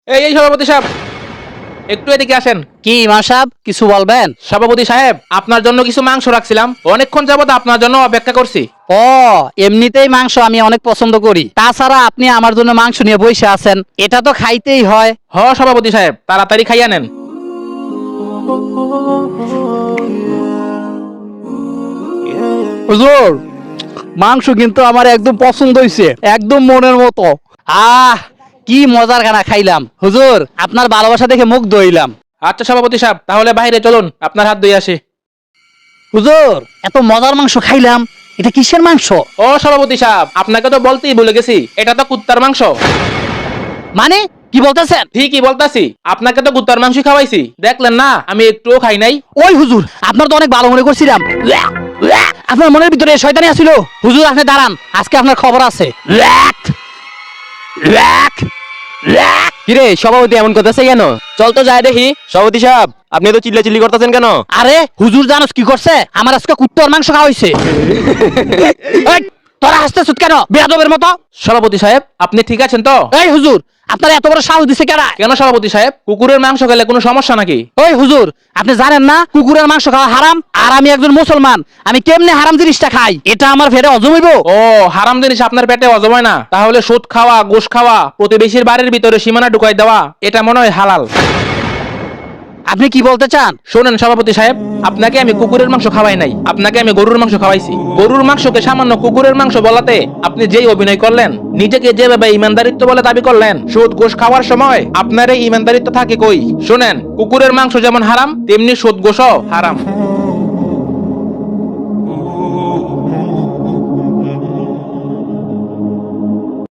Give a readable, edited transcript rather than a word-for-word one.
এই সভাপতি সাহেব, একটু এদিকে আসেন। কি ইমাম সাহেব, কিছু বলবেন? সভাপতি সাহেব, আপনার জন্য কিছু মাংস রাখছিলাম, অনেকক্ষণ যাবত আপনার জন্য অপেক্ষা করছি। ও, এমনিতেই মাংস আমি অনেক পছন্দ করি, তাছাড়া আপনি আমার জন্য মাংস নিয়ে বসে আছেন, এটা তো খাইতেই হয়। সভাপতি সাহেব, তাড়াতাড়ি খাইয়া নেন। হুজুর, মাংস কিন্তু আমার একদম পছন্দ হয়েছে, একদম মনের মতো। আহ, কি মজার খানা খাইলাম হুজুর, আপনার ভালোবাসা দেখে মুগ্ধ হইলাম। আচ্ছা সভাপতি সাহেব, তাহলে বাইরে চলুন, আপনার হাত ধুয়ে আসি। হুজুর, এত মজার মাংস খাইলাম, এটা কিসের মাংস? সভাপতি সাহেব, আপনাকে তো বলতেই ভুলে গেছি, এটা তো কুত্তার মাংস। মানে কি বলতেছেন? ঠিকই বলতাছি, আপনাকে তো কুত্তার মাংস খাওয়াইছি, দেখলেন না আমি একটুও খাই নাই। ওই হুজুর, আপনার তো অনেক ভালো মনে করছিলাম, আপনার মনের ভিতরে শয়তানি আছিল। হুজুর আপনি দাঁড়ান, আজকে আপনার খবর আছে। কিরে সভাপতি এমন করতেছে কেন? চল তো যাই দেখি। সভাপতি সাহেব, আপনি তো চিল্লাচিল্লি করতেছেন কেন? আরে হুজুর, জানোস কি করছে? আমার আজকে কুত্তার মাংস খাওয়া হয়েছে। এই, তোরা হাসতেছিস কেন বেয়াদবের মতো? সভাপতি সাহেব, আপনি ঠিক আছেন তো? এই হুজুর, আপনার এত বড় সাহস দিছে কেডা? কেন সভাপতি সাহেব, কুকুরের মাংস খেলে কোনো সমস্যা নাকি? ওই হুজুর, আপনি জানেন না কুকুরের মাংস খাওয়া হারাম? আর আমি একজন মুসলমান, আমি কেমনে হারাম জিনিসটা খাই? এটা আমার ফেরে হজম হইব? হারাম জিনিস আপনার পেটে হজম হয় না, তাহলে সুদ খাওয়া, গোশ খাওয়া, প্রতিবেশীর বাড়ির ভিতরে সীমানা ঢুকাই দেওয়া, এটা মনে হয় হালাল। আপনি কি বলতে চান? শোনেন সভাপতি সাহেব, আপনাকে আমি কুকুরের মাংস খাওয়াই নাই, আপনাকে আমি গরুর মাংস খাওয়াইছি। গরুর মাংসকে সামান্য কুকুরের মাংস বলাতে আপনি যেই অভিনয় করলেন, নিজেকে যেভাবে ইমানদারিত্ব বলে দাবি করলেন, সুদ গোশ খাওয়ার সময় আপনার এই ইমানদারিত্ব থাকে কই? শোনেন, কুকুরের মাংস যেমন হারাম, তেমনি সুদ গোশও হারাম।